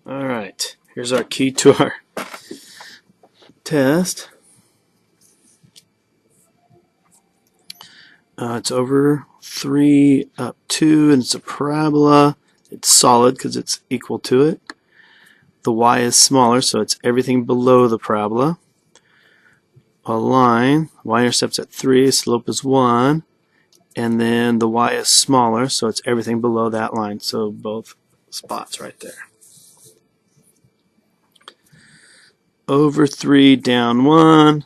Alright, here's our key to our test. It's over 3 up 2, and it's a parabola. It's solid because it's equal to it. The y is smaller, so it's everything below the parabola. A line, y-intercept's at 3, slope is 1, and then the y is smaller, so it's everything below that line, so both spots right there. Over 3, down 1,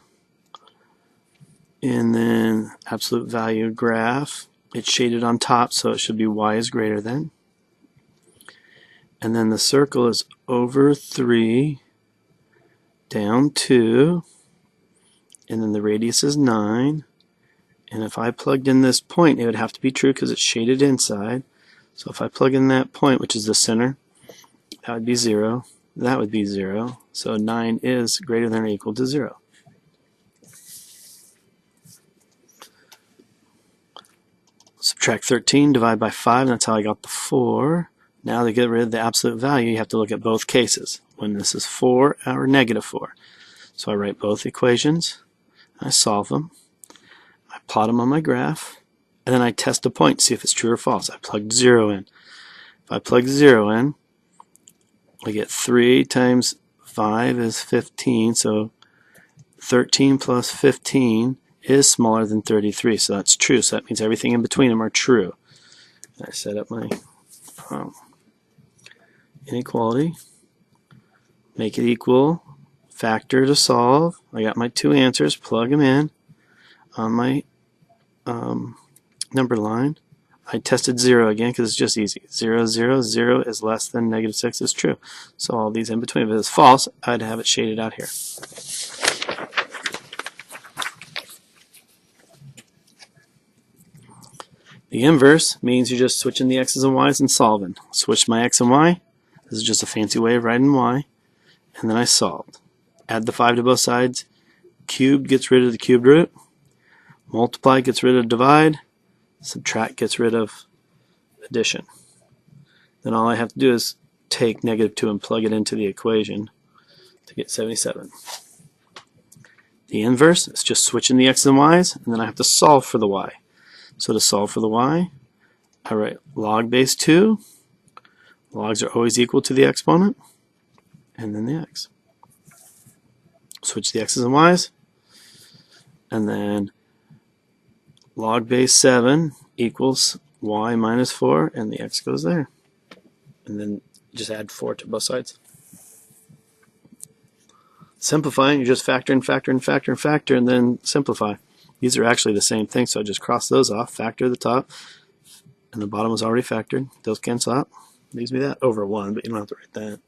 and then absolute value graph. It's shaded on top, so it should be y is greater than. And then the circle is over 3, down 2, and then the radius is 9. And if I plugged in this point, it would have to be true because it's shaded inside. So if I plug in that point, which is the center, that would be 0. That would be 0. So 9 is greater than or equal to 0. Subtract 13, divide by 5, and that's how I got the 4. Now to get rid of the absolute value, you have to look at both cases. When this is 4 or negative 4. So I write both equations, I solve them, I plot them on my graph, and then I test a point to see if it's true or false. I plugged 0 in. If I plug 0 in, I get 3 times 5 is 15, so 13 plus 15 is smaller than 33, so that's true. So that means everything in between them are true. And I set up my inequality, make it equal, factor to solve. I got my two answers, plug them in on my number line. I tested 0 again because it's just easy. 0, 0, 0 is less than negative 6 is true. So all these in between. If it's false, I'd have it shaded out here. The inverse means you're just switching the x's and y's and solving. Switch my x and y. This is just a fancy way of writing y. And then I solved. Add the 5 to both sides. Cubed gets rid of the cubed root. Multiply gets rid of divide. Subtract gets rid of addition. Then all I have to do is take negative 2 and plug it into the equation to get 77. The inverse is just switching the x's and y's, and then I have to solve for the y. So to solve for the y, I write log base 2. Logs are always equal to the exponent, and then the x. Switch the x's and y's, and then log base 7 equals y minus 4, and the x goes there. And then just add 4 to both sides. Simplifying, you just factor and factor and factor and factor, and then simplify. These are actually the same thing, so I just cross those off, factor the top, and the bottom was already factored. Those cancel out. Leaves me that over 1, but you don't have to write that.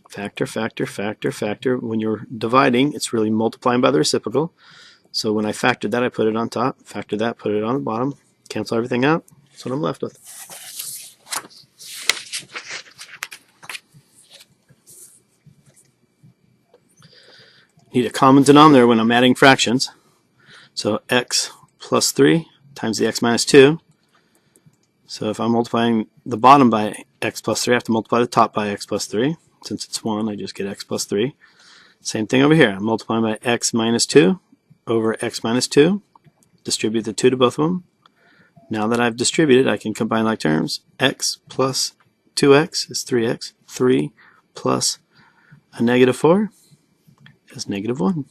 Factor, factor, factor, factor. When you're dividing, it's really multiplying by the reciprocal. So when I factored that, I put it on top. Factor that, put it on the bottom. Cancel everything out. That's what I'm left with. Need a common denominator when I'm adding fractions. So x plus 3 times the x minus 2. So if I'm multiplying the bottom by x plus 3, I have to multiply the top by x plus 3. Since it's 1, I just get x plus 3. Same thing over here. I'm multiplying by x minus 2 over x minus 2. Distribute the 2 to both of them. Now that I've distributed, I can combine like terms. X plus 2x is 3x. 3 plus a negative 4 is negative 1.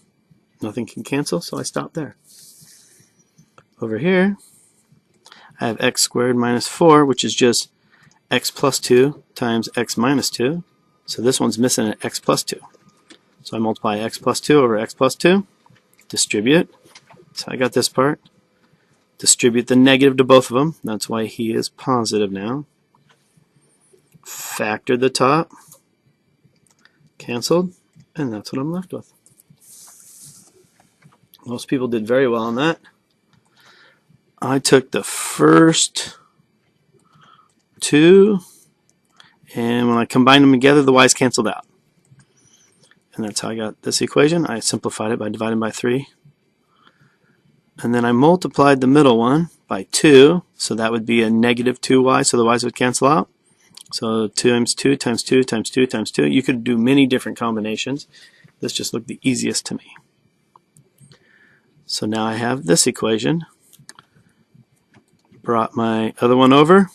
Nothing can cancel, so I stop there. Over here, I have x squared minus 4, which is just x plus 2 times x minus 2. So this one's missing an x plus 2. So I multiply x plus 2 over x plus 2. Distribute. So I got this part. Distribute the negative to both of them. That's why he is positive now. Factor the top. Canceled. And that's what I'm left with. Most people did very well on that. I took the first 2, and when I combined them together, the y's canceled out. And that's how I got this equation. I simplified it by dividing by 3. And then I multiplied the middle one by 2, so that would be a negative 2y, so the y's would cancel out. So 2 times 2 times 2 times 2 times 2. You could do many different combinations. This just looked the easiest to me. So now I have this equation. Brought my other one over,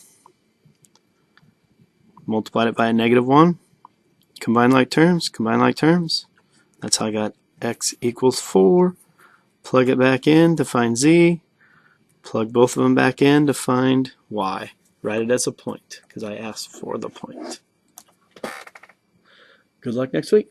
multiplied it by a -1. Combine like terms, combine like terms. That's how I got x equals 4. Plug it back in to find z. Plug both of them back in to find y. Write it as a point because I asked for the point. Good luck next week.